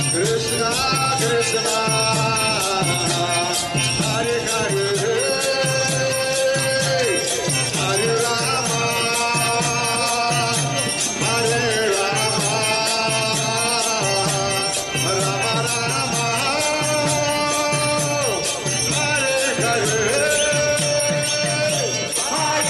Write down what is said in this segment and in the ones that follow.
Krishna Krishna Hare Hare Hare Rama Hare Rama Rama Rama Hare Hare Hare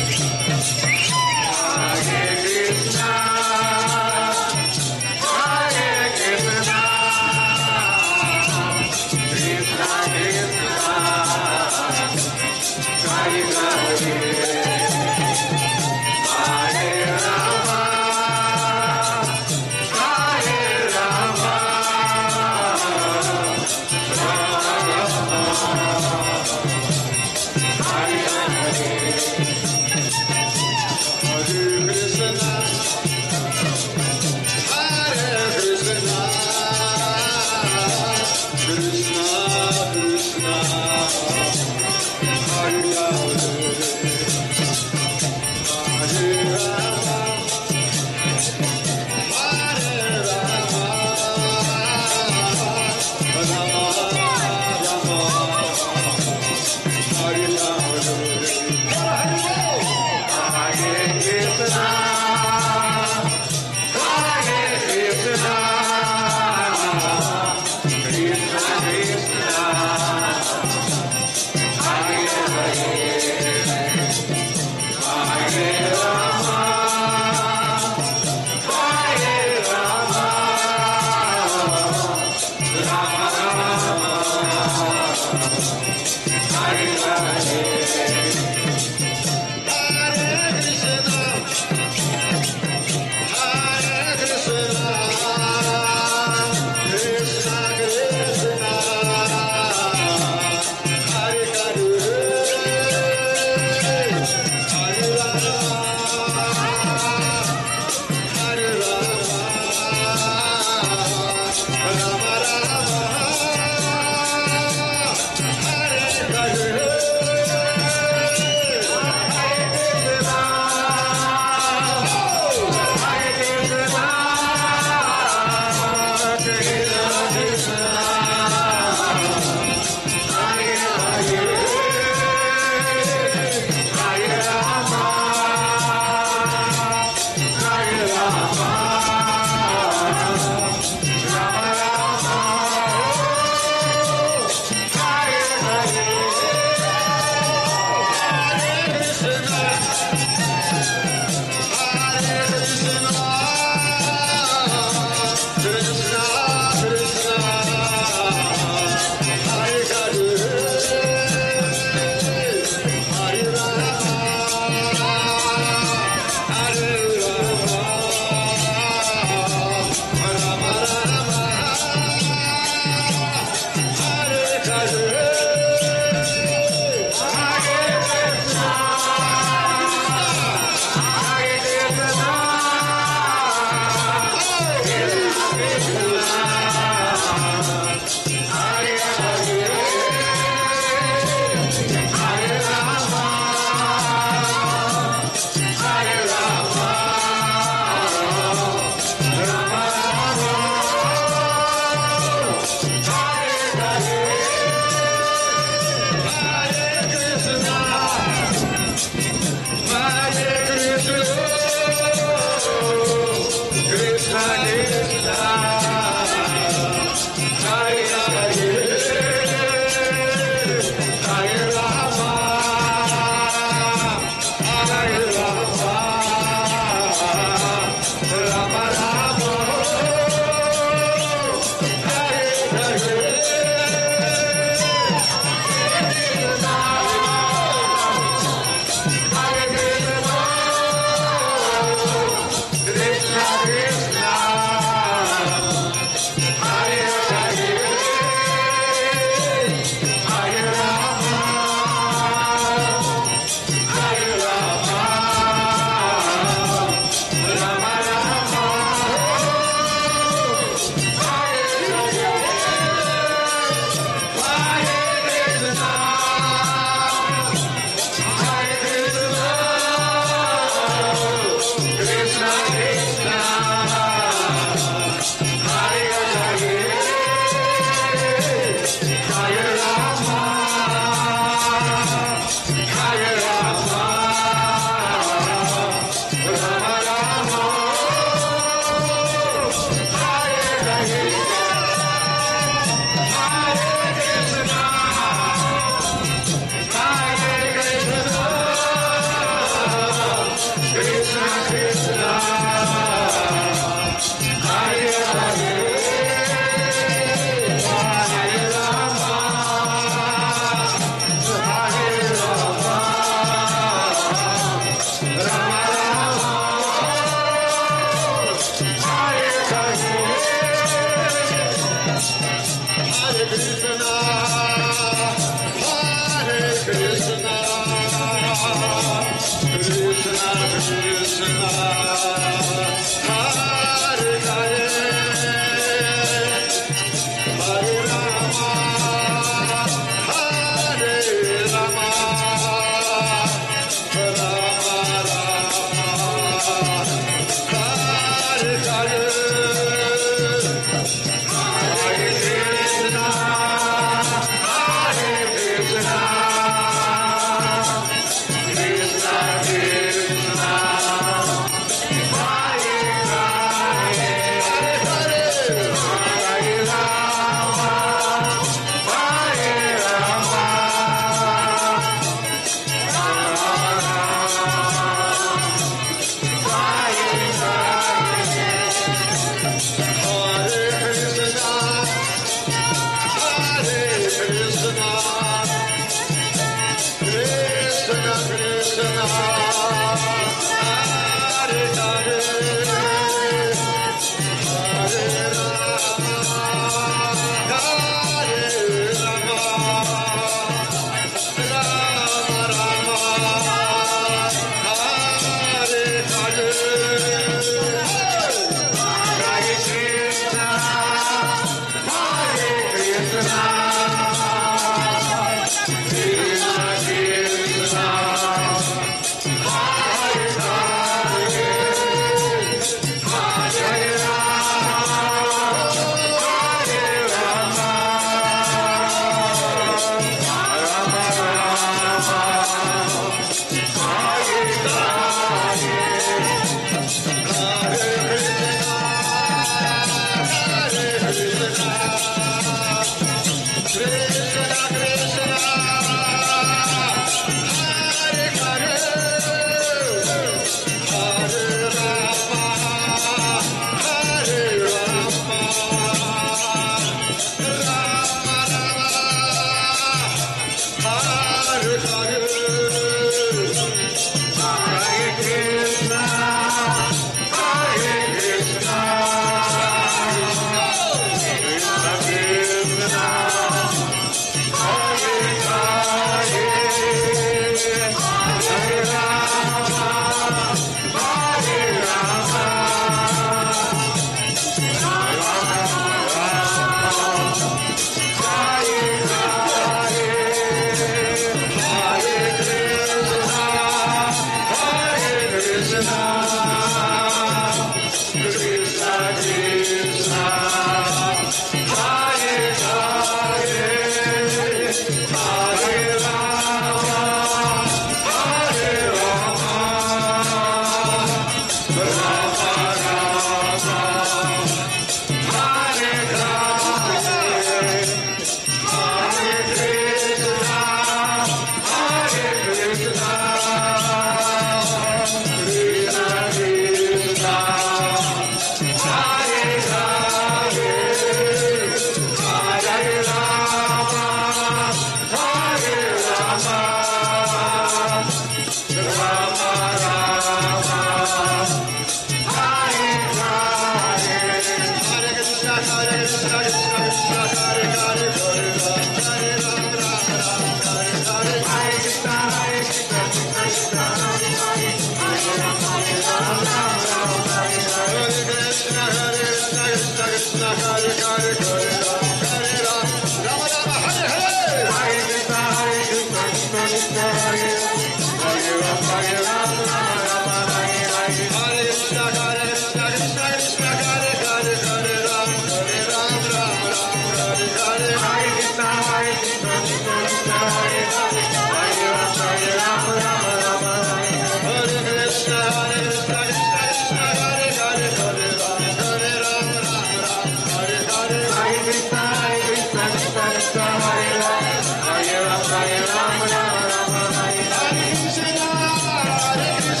Hare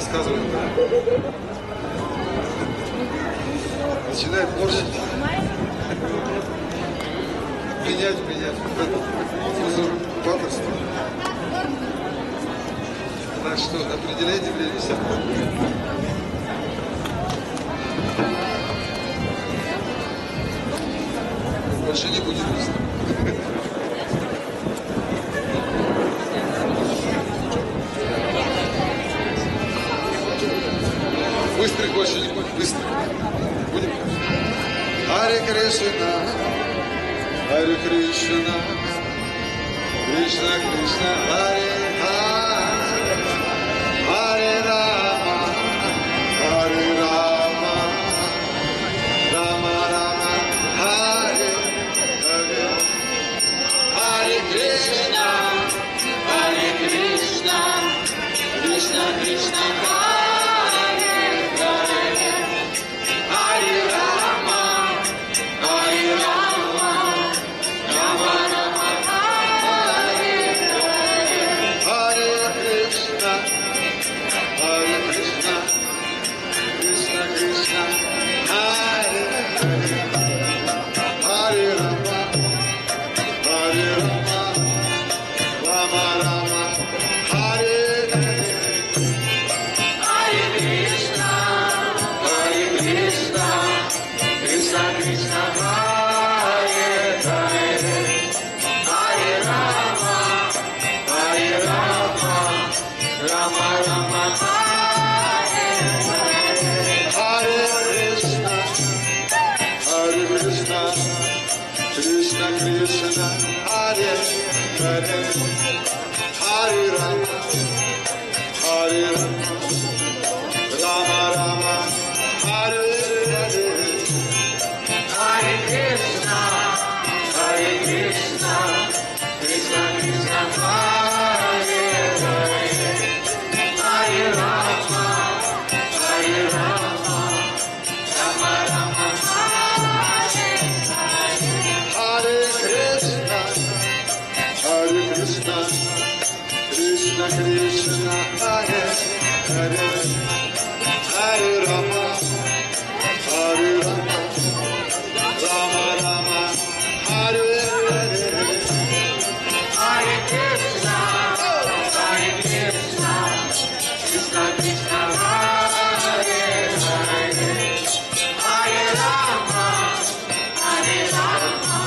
сказывают. Начинает морщить. Менять. Паторство. Так что определяйте время себя. Больше не будет быстро. Быстрый больше не будет. Быстро. Будем? Харе Кришна, Харе Кришна, Кришна Кришна, Харе Харе, Харе Рама, Харе Рама, Рама Рама, Харе Харе, Харе Кришна, Харе Кришна, Кришна Кришна, Харе Харе, Харе Рама, Харе Рама, Рама Рама, Харе Харе, Харе Кришна, Харе Кришна, Кришна Кришна, Харе Харе, Харе Рама, Харе Рама, Рама Рама, Харе Харе, Харе Кришна, Харе Кришна, Кришна Кришна, Харе Харе, Харе Рама, Харе Рама, Рама Рама, Харе Харе, Харе Кришна, Харе Кришна, Кришна Кришна, Харе Харе, Харе Рама, Харе Рама, Рама Рама, Харе Харе, Харе Кришна, Харе Кришна, Кришна Кришна, Харе Харе, Харе Рама, Харе Рама, Рама Рама, Харе Харе, Харе Кришна, Харе Кришна, Кришна Кришна, Харе Харе, Харе Рама, Харе Рама, Рама Рама, Харе Харе, Харе Кришна, Харе Кришна, Кришна Кришна, Харе Харе, Харе Рама, Харе Рама,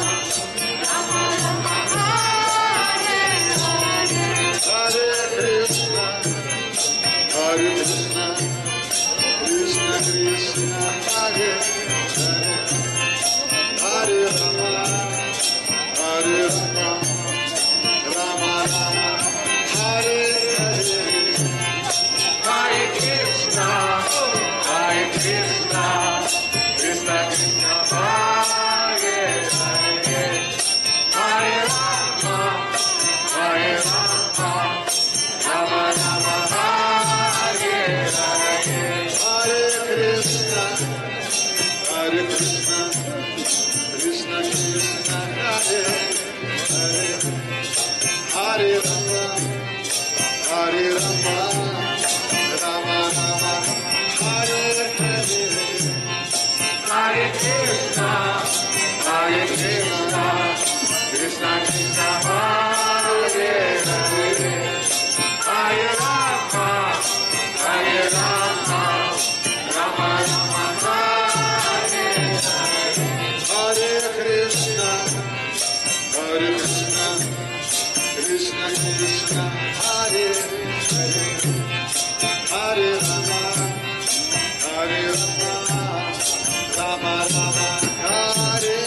Рама Рама, Харе Харе, Харе Кришна, Харе Кришна, Кришна Кришна, Харе Харе, Харе Рама, Харе Рама, Рама Рама, Харе Харе, Харе Кришна, Харе Кришна, Кришна Кришна, Харе Харе, Харе Рама, Харе Рама, Рама Рама, Харе Харе, Харе Кришна, Харе Кришна, Кришна Кришна, Харе Харе, Харе Рама, Харе Рама, Рама Рама, Харе Харе, Харе Кришна, Харе Кришна, Кришна Кришна, Харе Харе, Харе Рама, Харе Рама, Рама Рама, Харе Харе, Харе Кришна, Харе Кришна, Кришна Кришна, Харе Харе, Харе Рама, Харе Рама, Рама Рама, Харе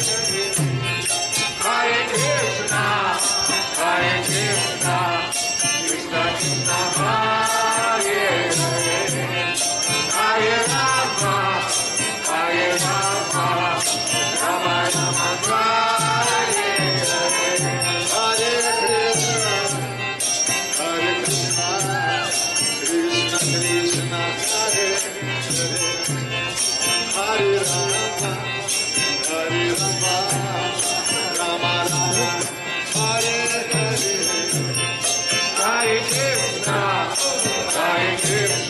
Харе, Харе Кришна, Харе Кришна, Кришна Кришна, Харе Харе, Харе Рама, Харе Рама, Рама Рама, Харе Харе, Харе Кришна, Харе Кришна, Кришна Кришна, Харе Харе, Харе Рама, Харе Рама, Рама Рама, Харе Харе, Харе Кришна, Харе Кришна.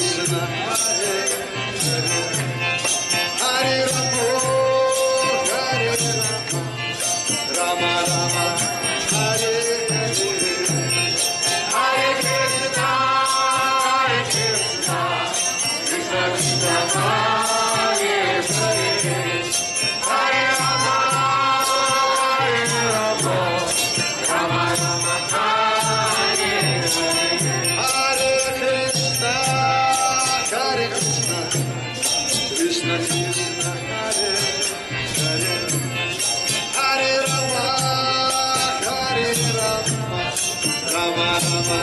Krishna, Hare Rama, Hare Rama, Rama Rama, Hare Hare, Hare Krishna, Krishna Krishna, Hare Hare, Hare Rama, Rama Rama, Hare Hare, Hare Krishna, Krishna Krishna, Hare Hare, Hare Rama, Rama Rama,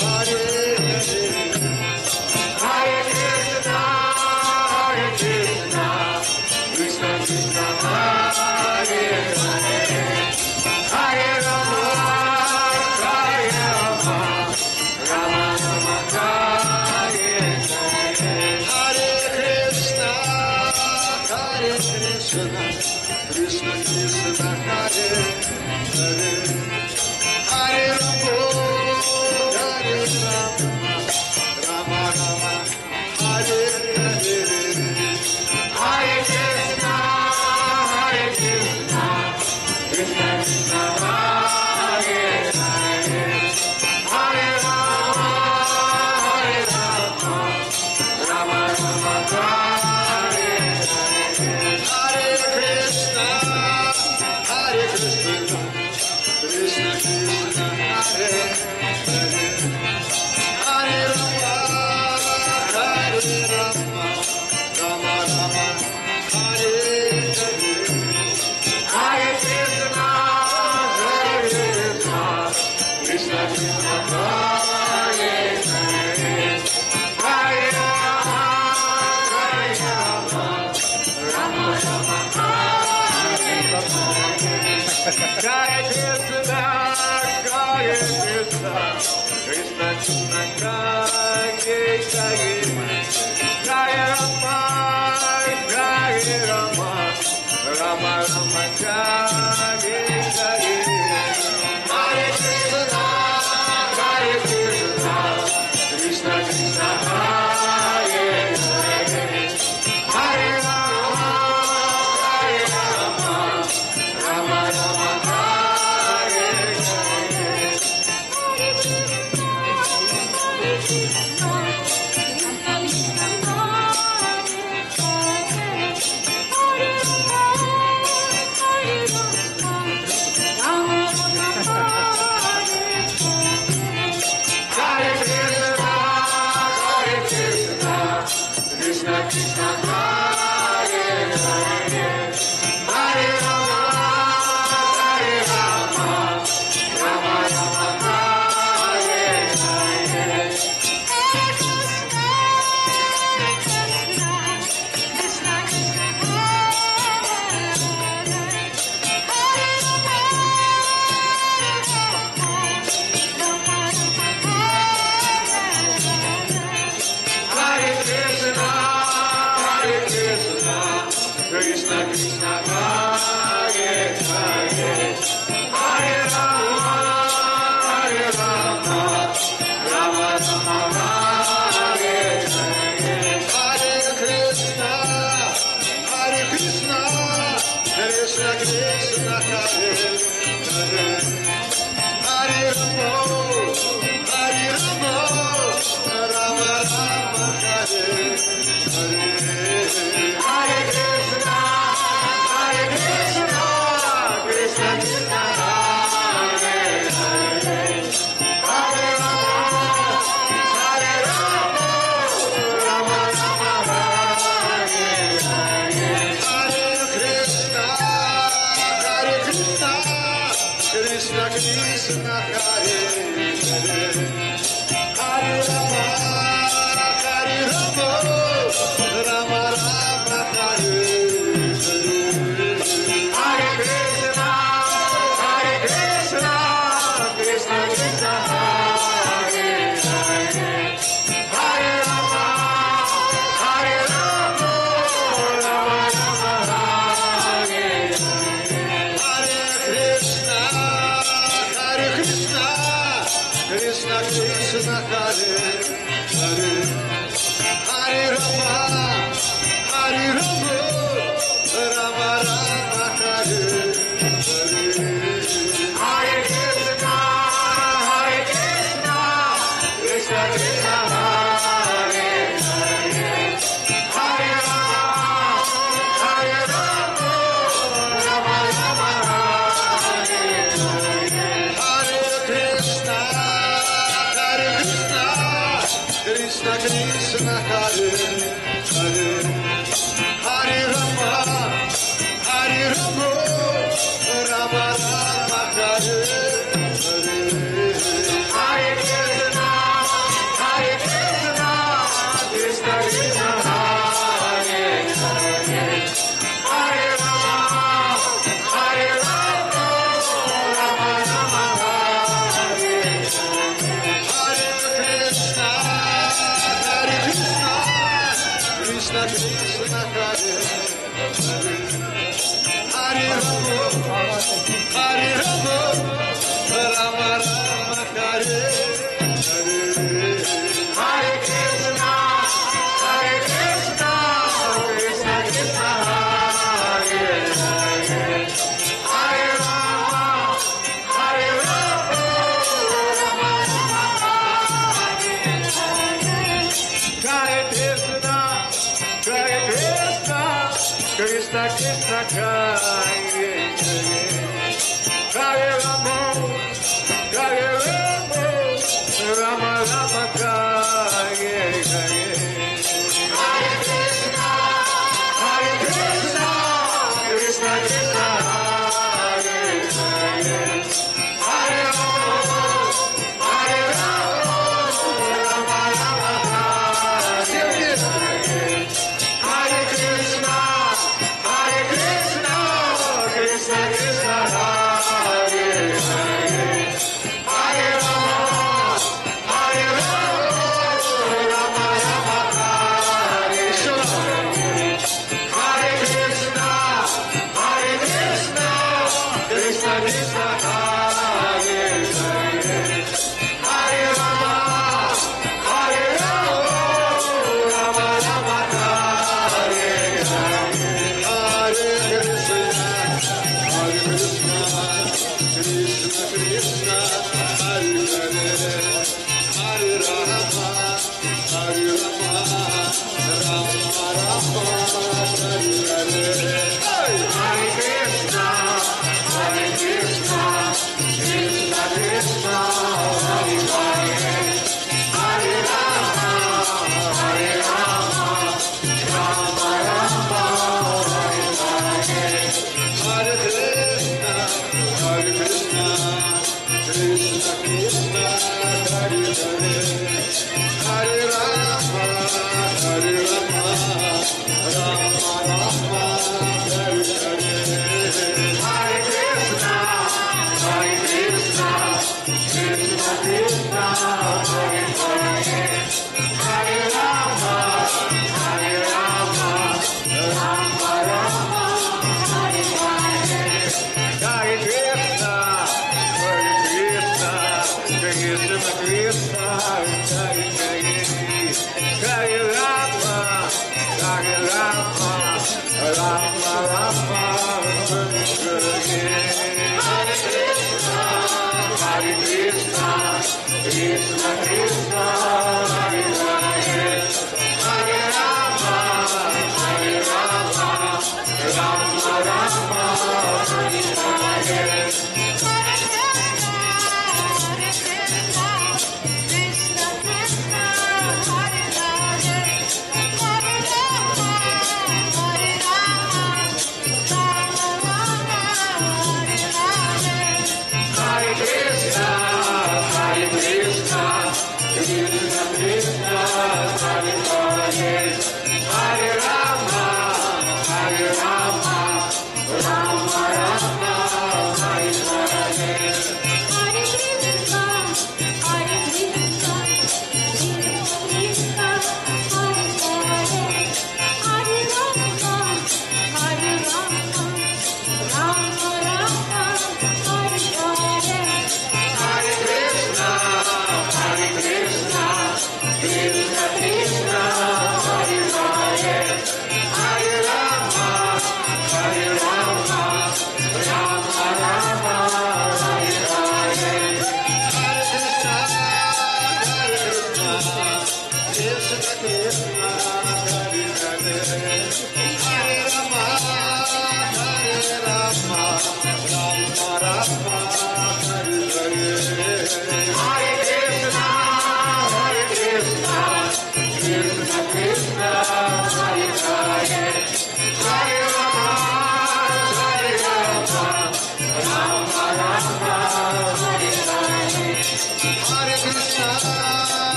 Hare Hare, Hare Krishna, Krishna Krishna, Hare Hare, Hare Rama, Rama Rama, Hare Hare, Hare Krishna, Krishna Krishna, Hare Hare, Hare Rama, Rama Rama, Hare Hare, Hare Krishna, Krishna Krishna, Hare Hare, Hare Rama, Rama Rama, Hare Hare, Hare Krishna, Krishna Krishna, Hare Hare, Hare Rama, Rama Rama, Hare Hare, Hare Krishna, Krishna Krishna, Hare Hare, Hare Rama, Rama Rama, Hare Hare, Hare Krishna, Krishna Krishna, Hare Hare, Hare Rama, Rama Rama, Hare Hare, Hare Krishna, Krishna Krishna, Hare Hare, Hare Rama, Rama Rama, Hare Hare, Hare Krishna, Krishna Krishna, Hare Hare, Hare Rama, Rama Rama, Hare Hare, Hare Krishna, Krishna Krishna, Hare Hare, Hare Rama, Rama Rama, Hare Hare, Hare Krishna, Krishna Krishna, Hare Hare, Hare Rama, Rama Rama, Hare Hare, Hare Krishna, Krishna Krishna, Hare Hare, Hare Rama, Rama Rama, Hare Hare, Hare Krishna, Krishna Krishna, Hare Hare, Hare Rama, Rama Rama, Hare Hare, Hare Krishna, Krishna Krishna, Hare Hare, Hare Rama, Rama Rama, Hare Hare, Hare Krishna, Krishna Hare Hare Hare Rama Hare Rama Rama Rama Hare Hare Hare Krishna Krishna Krishna Hare Hare Hare Rama Hare Rama Rama Rama Hare Hare Krishna Krishna Krishna Hare Hare Hare Rama Hare Rama Rama Rama Hare Hare Hare Krishna Krishna Krishna Hare Hare Hare Rama Hare Rama Rama Rama Hare Krishna Krishna Krishna Hare Hare Rama Rama Rama Hare Hare Hare Krishna Krishna Krishna Hare Hare Hare Rama Rama Rama Hare Hare Hare Krishna Krishna Krishna Hare Hare Hare Rama Rama Rama Hare Hare Hare Krishna Krishna Krishna Hare Hare Hare Rama Rama Rama Hare Hare Hare Krishna Krishna Krishna Hare Hare Hare Rama Rama Rama Hare Hare Hare Krishna Krishna Krishna Hare Hare Hare Rama Rama Rama Hare Hare Hare Krishna Krishna Krishna Hare Hare Hare Rama Rama Rama Hare Hare Hare Krishna Krishna Krishna Hare Hare Hare Rama Rama Rama Hare Hare Hare Krishna Krishna Krishna Hare Hare Hare Rama Rama Rama Hare Hare Hare Krishna Krishna Krishna Hare Hare Hare Rama Rama Rama Hare Hare Krishna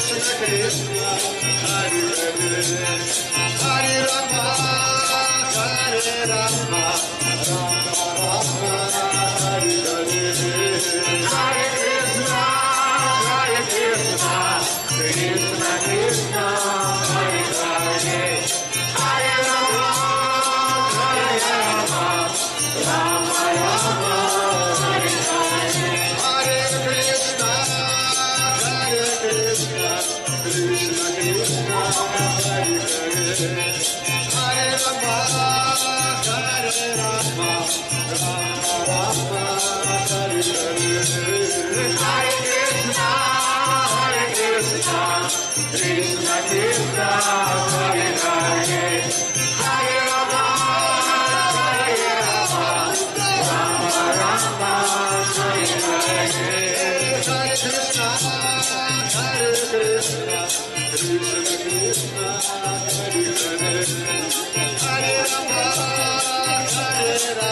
Krishna, Hare Hare Rama, Hare Rama, Rama Rama, Hare Hare, Hare Krishna, Krishna Krishna, Hare Hare, Hare Rama, Rama Rama, Hare Hare, Hare Krishna, Krishna Krishna, Hare Hare, Hare Rama, Rama Rama, Hare Hare, Hare Krishna, Krishna Krishna, Hare Hare, Hare Rama, Rama Rama, Hare Hare, Hare Krishna, Krishna Krishna,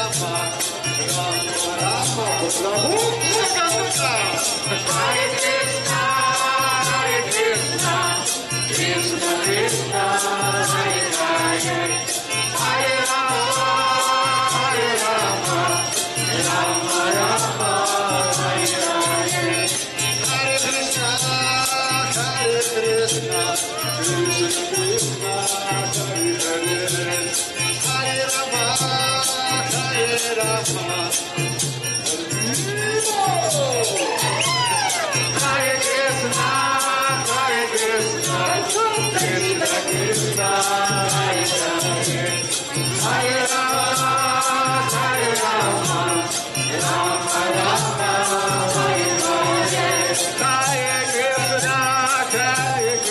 Hare Hare, Hare Rama, Rama Rama, Hare Krishna, Krishna Krishna, Hare Hare, Hare Rama, Rama Rama, Hare Hare, Hare Krishna, Krishna Krishna, Hare Hare, Hare Rama, Rama. Hare Krishna, Krishna Krishna, Hare Hare, Hare Rama, Rama Rama, Hare Hare,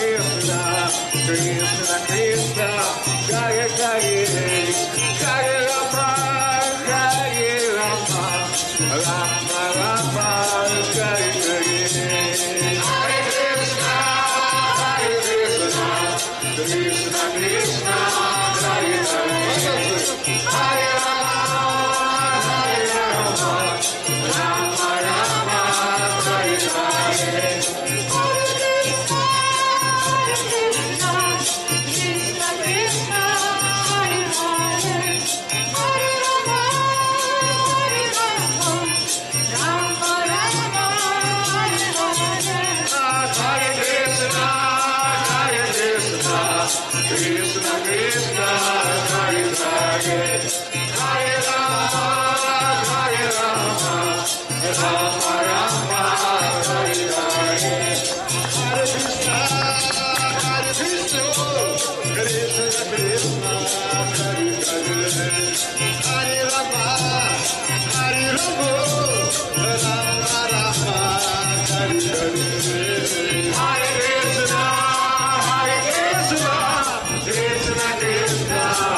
Hare Krishna, Krishna Krishna, Hare Hare, Hare Rama, Rama Rama, Hare Hare, Hare Krishna, Krishna Krishna, Hare Hare, Hare Rama, Rama Rama, Hare Hare, Krishna Krishna, Hare Hare, Hare Rama, Rama Rama, Hare Hare, Hare Krishna, Krishna Krishna, Hare Hare, Hare Rama, Rama Rama, Hare Hare, Hare Krishna, Krishna Krishna, Hare Hare, Hare Rama, Rama Rama, Hare Hare, Hare Krishna, Krishna Krishna,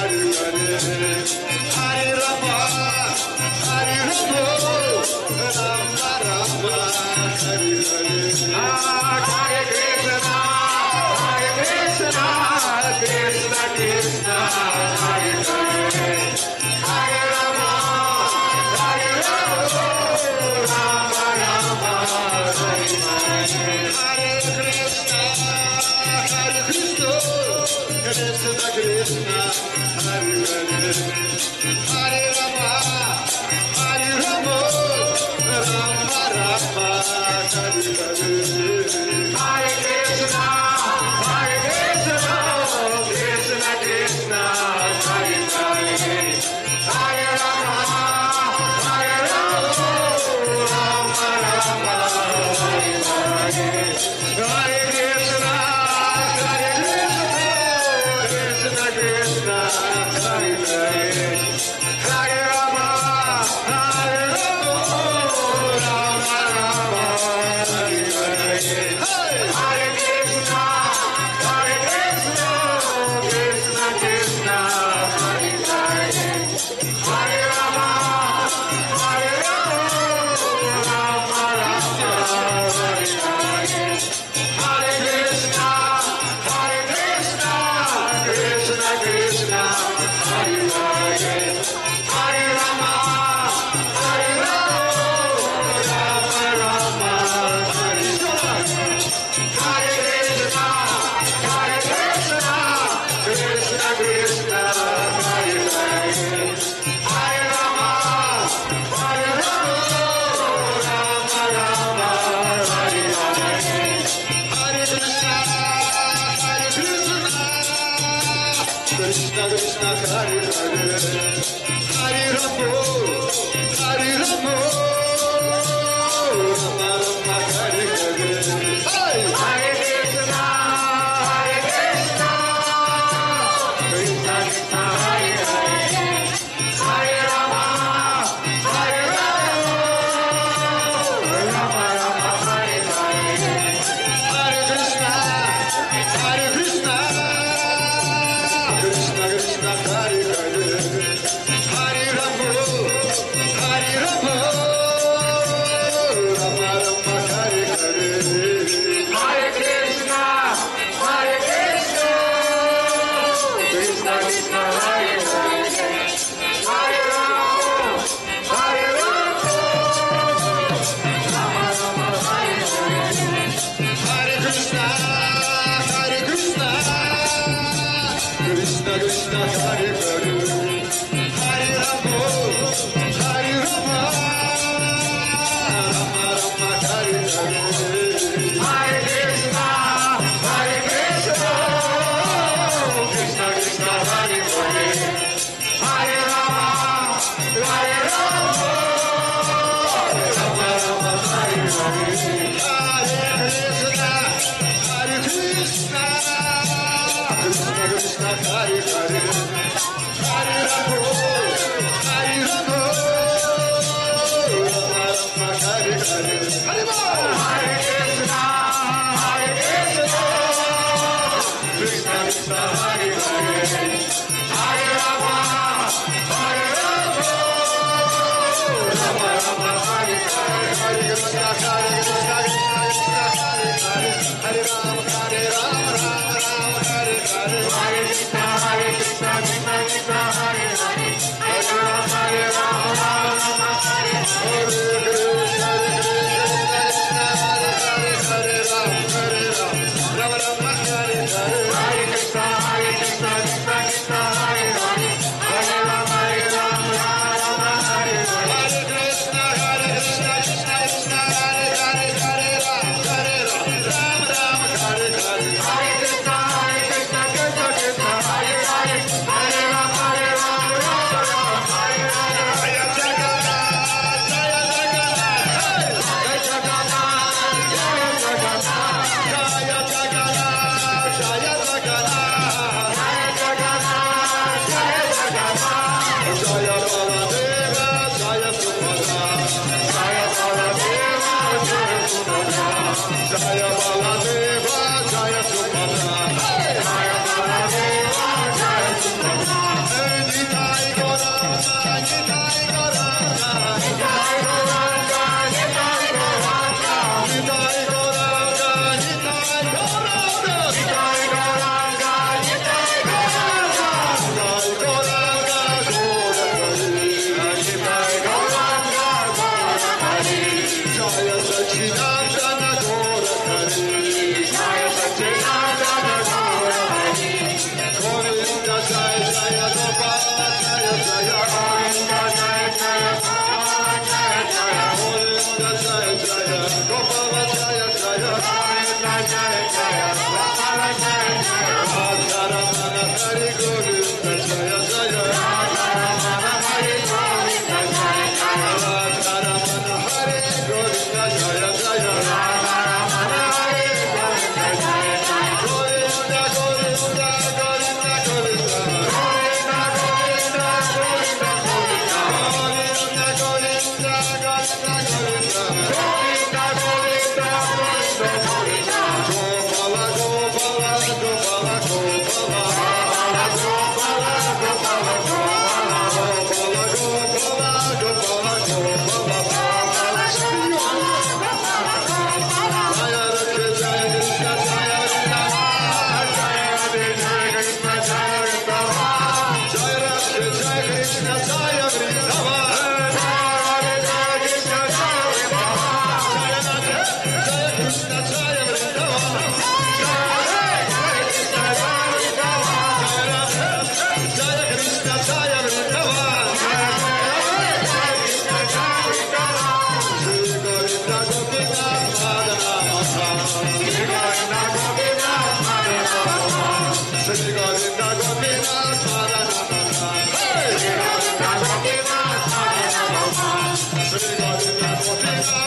Hare Hare, Hare Rama, Rama Rama, Hare Hare, Hare Krishna, Krishna Krishna, Hare Hare, Hare Rama, Rama Rama, Hare Hare, Hare Krishna, Krishna Krishna, Hare Hare, Hare Rama, Rama Rama, Hare Hare, Hare Krishna Krishna Hare Hare Hare Rama Hare Rama Rama Rama Hare Hare Hare Krishna Krishna Krishna Hare Hare Hare Rama Hare Rama Rama Rama Hare Hare Hare Krishna Krishna Krishna Hare Hare Hare Rama Hare Rama Rama Rama Hare Hare Hare Krishna Krishna Krishna Hare Hare Hare Rama Hare Rama Rama Rama Hare Hare Hare Krishna Krishna Krishna Hare Hare Hare Rama Hare Rama Rama Rama Hare Hare Hare Krishna Krishna Krishna Hare Hare Hare Rama Hare Rama Rama Rama Hare Hare Hare Krishna Krishna Krishna Hare Hare Hare Rama Hare Rama Rama Rama Hare Hare Hare Krishna Krishna Krishna Hare Hare Hare Rama Hare Rama Rama Rama Hare Hare Hare Krishna Krishna Krishna Hare Hare Hare Rama Hare Rama Rama Rama Hare Hare Hare Krishna Krishna Krishna Hare Hare Hare Rama Hare Rama Rama Rama Hare Hare Hare Krishna Krishna Hare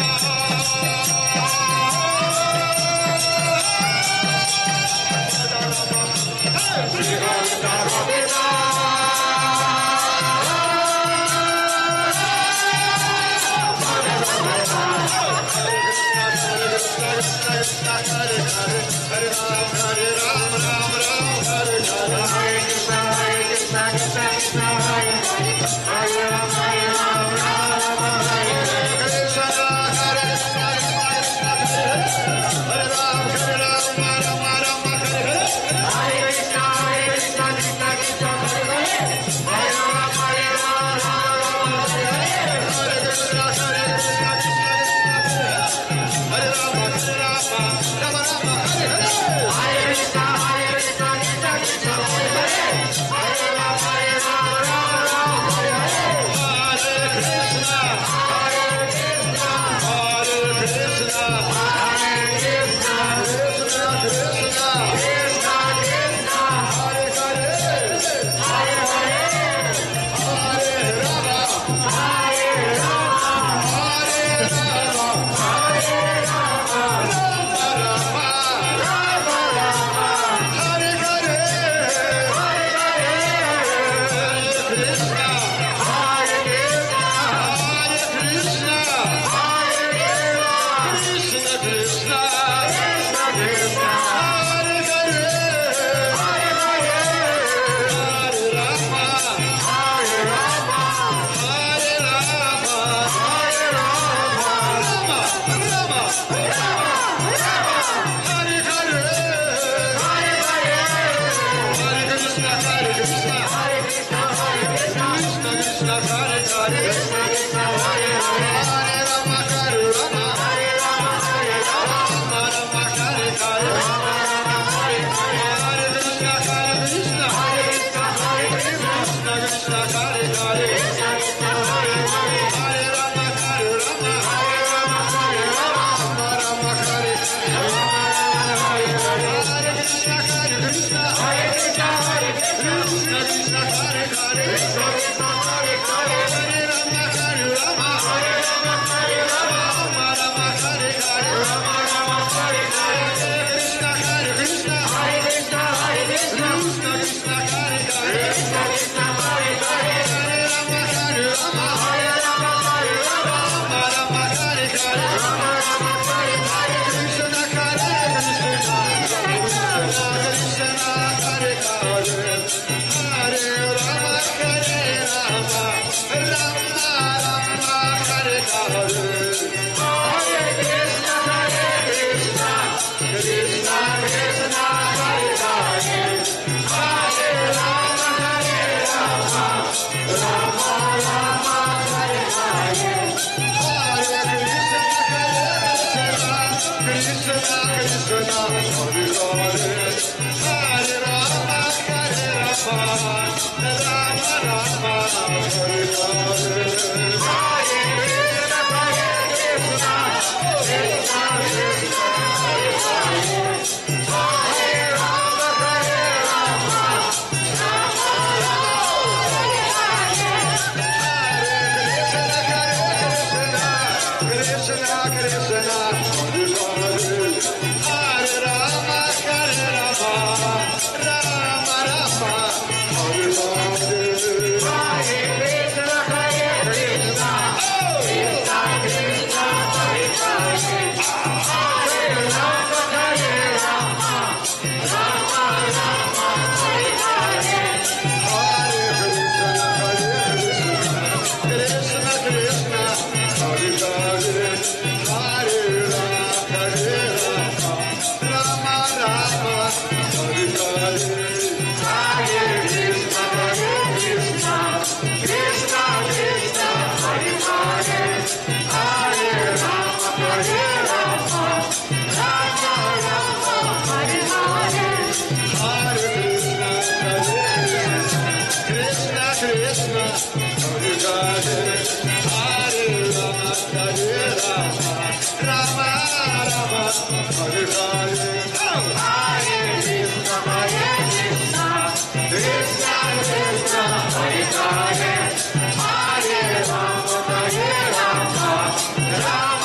Rama,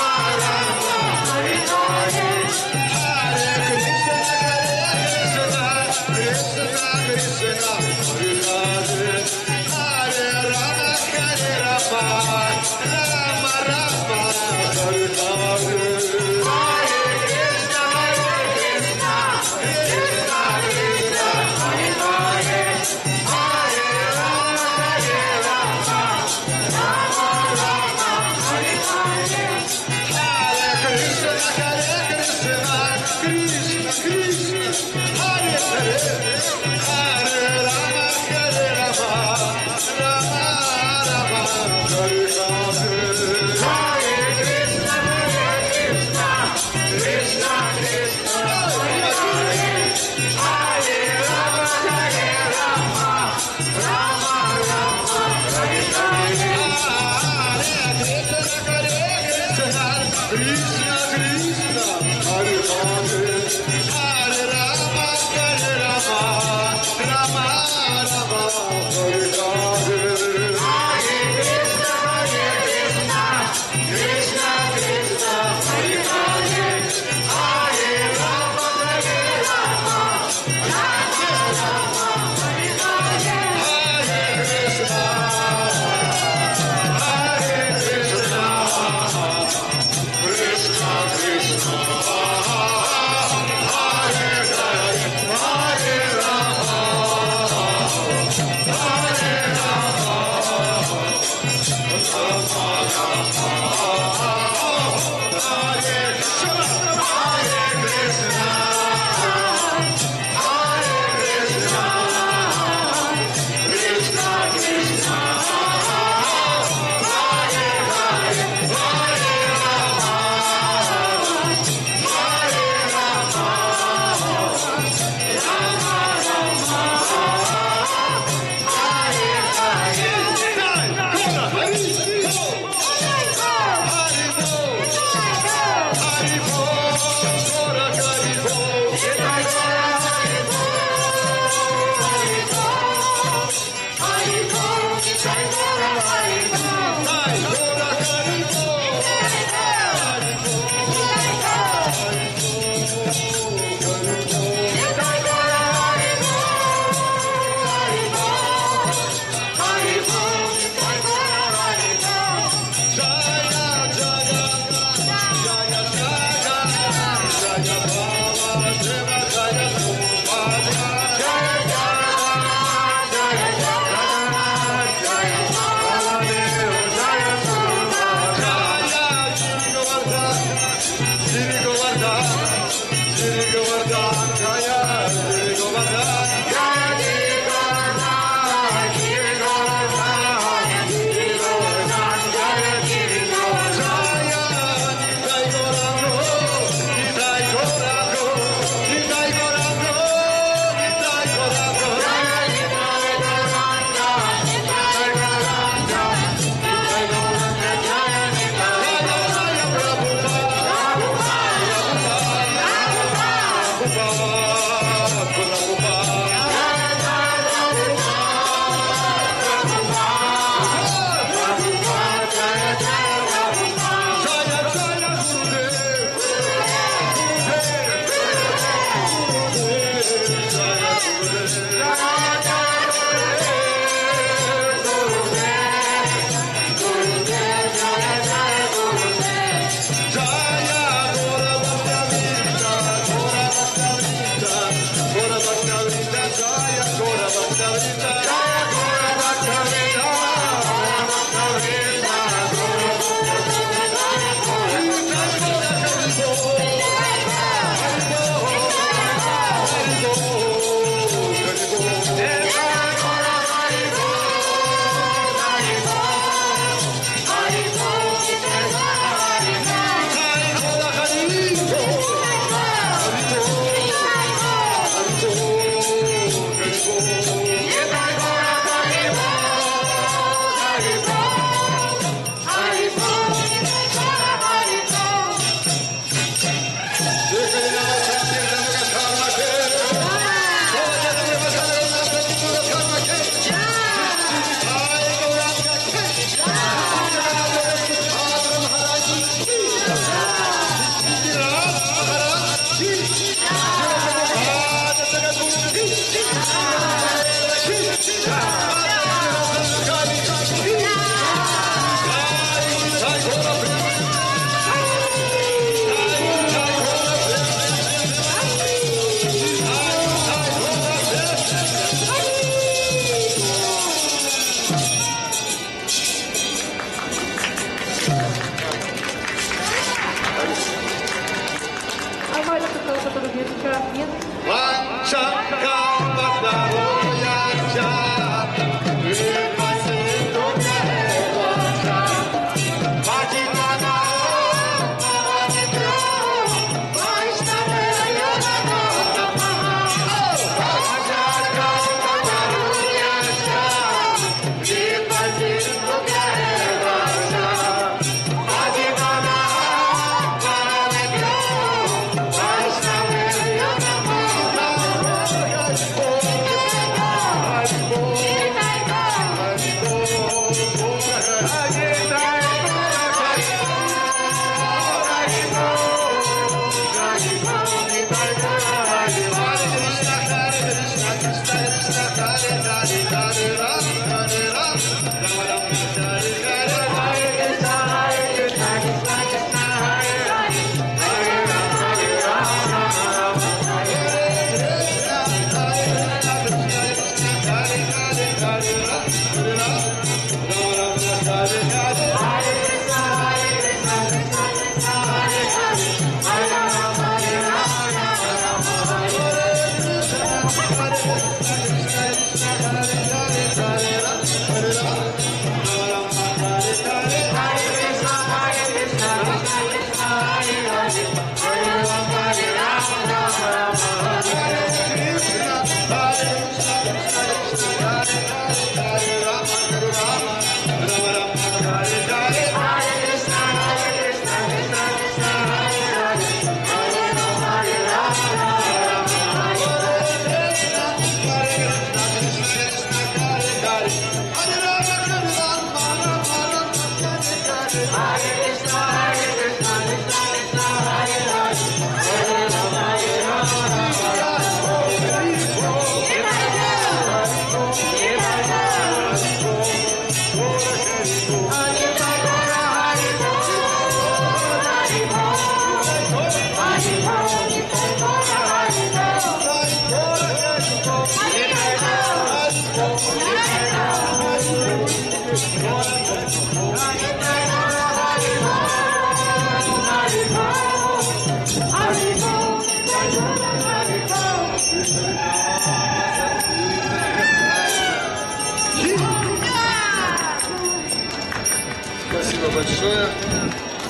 приветствую.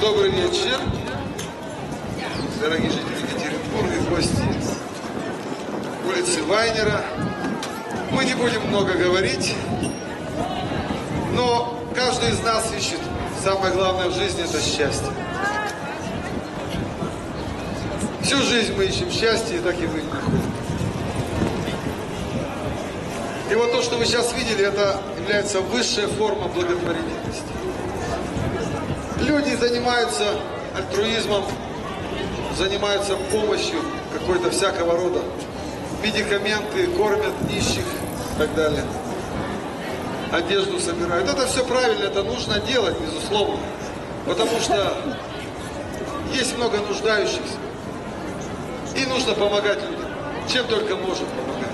Добрый вечер, дорогие жители Екатеринбурга, гости улицы Вайнера. Мы не будем много говорить, но каждый из нас ищет самое главное в жизни – это счастье. Всю жизнь мы ищем счастье, и так его и не находим. И вот то, что вы сейчас видели, это является высшая форма благотворительности. Люди занимаются альтруизмом, занимаются помощью какой-то всякого рода. Медикаменты, кормят нищих и так далее. Одежду собирают. Это все правильно, это нужно делать, безусловно. Потому что есть много нуждающихся. И нужно помогать людям. Чем только можем помогать.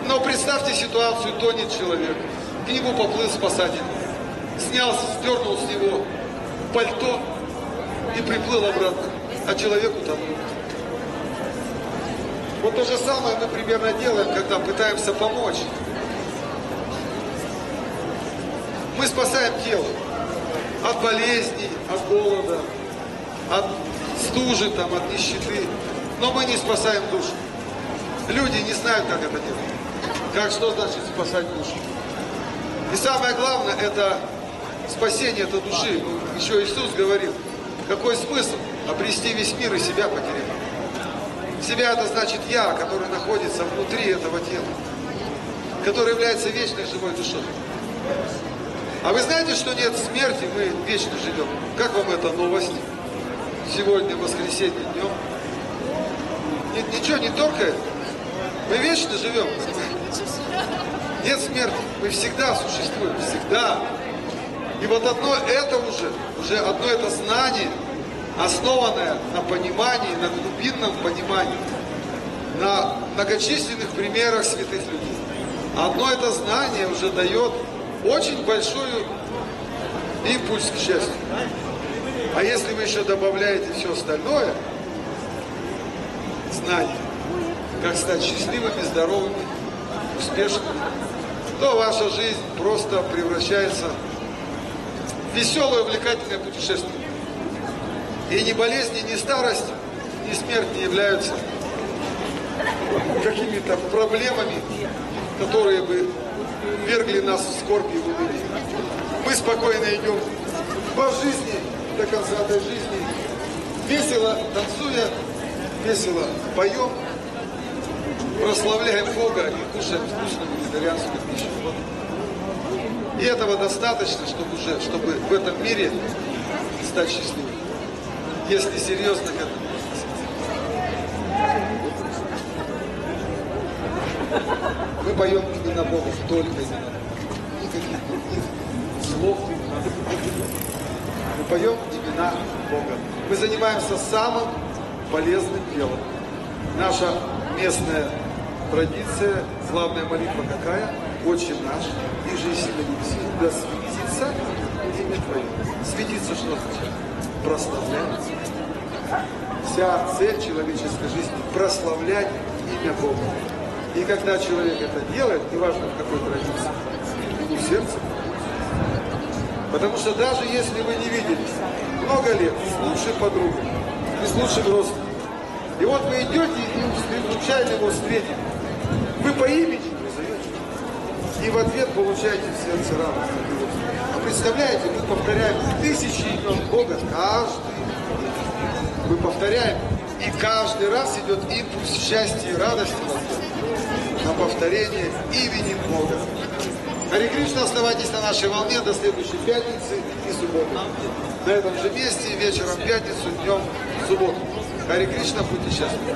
Но представьте ситуацию, тонет человек. К нему поплыл спасатель. Сдернул с него пальто и приплыл обратно. А человек утонул. Вот то же самое мы примерно делаем, когда пытаемся помочь. Мы спасаем тело от болезней, от голода, от стужи, там, от нищеты. Но мы не спасаем душу. Люди не знают, как это делать. Что значит спасать душу? И самое главное, это спасение этой души. Еще Иисус говорил, какой смысл обрести весь мир и себя потерять? Себя – это значит я, который находится внутри этого тела, который является вечной живой душой. А вы знаете, что нет смерти, мы вечно живем? Как вам эта новость? Сегодня, воскресенье, днем. Ничего не торкает. Мы вечно живем. Нет смерти. Мы всегда существуем. Всегда. И вот одно это уже одно это знание, основанное на понимании, на глубинном понимании, на многочисленных примерах святых людей. Одно это знание уже дает очень большой импульс к счастью. А если вы еще добавляете все остальное, знание, как стать счастливыми, здоровыми, успешными, то ваша жизнь просто превращается в веселое, увлекательное путешествие. И ни болезни, ни старость, ни смерть не являются какими-то проблемами, которые бы ввергли нас в скорбь и в уныние. Мы спокойно идем по жизни, до конца этой жизни, весело танцуя, весело поем, прославляем Бога и кушаем вкусную вегетарианскую пищу. И этого достаточно, чтобы в этом мире стать счастливым. Если серьезно к этому. Мы поем именно Бога, только именно. Никаких других слов. Мы поем имена Бога. Мы занимаемся самым полезным делом. Наша местная традиция, главная молитва какая? Отче наш, и же си на небеси, да светится имя Твое. Светиться что значит? Прославлять. Вся цель человеческой жизни – прославлять имя Бога. И когда человек это делает, неважно в какой традиции, ему сердце. Потому что даже если вы не виделись много лет с лучшей подругой, и с лучшим родственником, и вот вы идете и случайно его встретите, вы по имени его зовете, и в ответ получаете в сердце радость. А представляете, мы повторяем тысячи имен Бога каждый. Мы повторяем, и каждый раз идет импульс счастья и радости на повторение имени Бога. Харе Кришна, оставайтесь на нашей волне до следующей пятницы и субботы. На этом же месте вечером в пятницу, днем в субботу. Харе Кришна, будьте счастливы.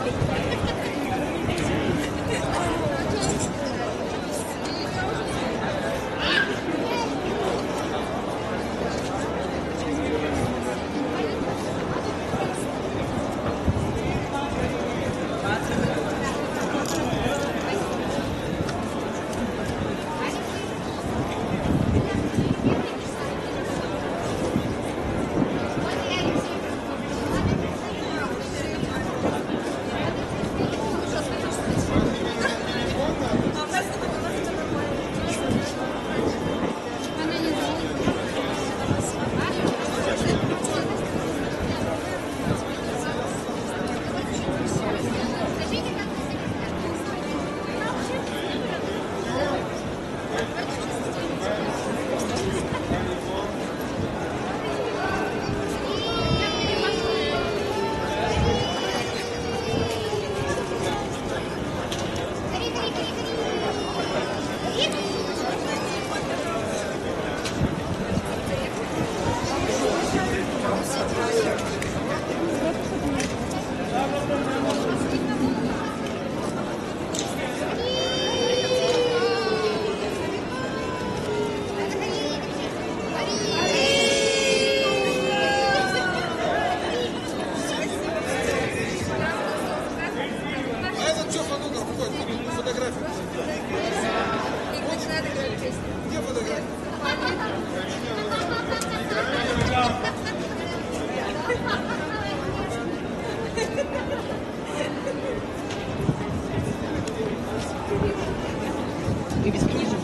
И без книжек.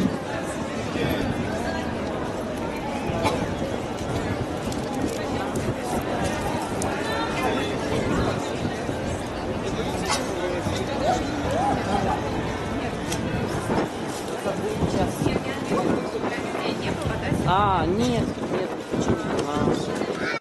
А, нет.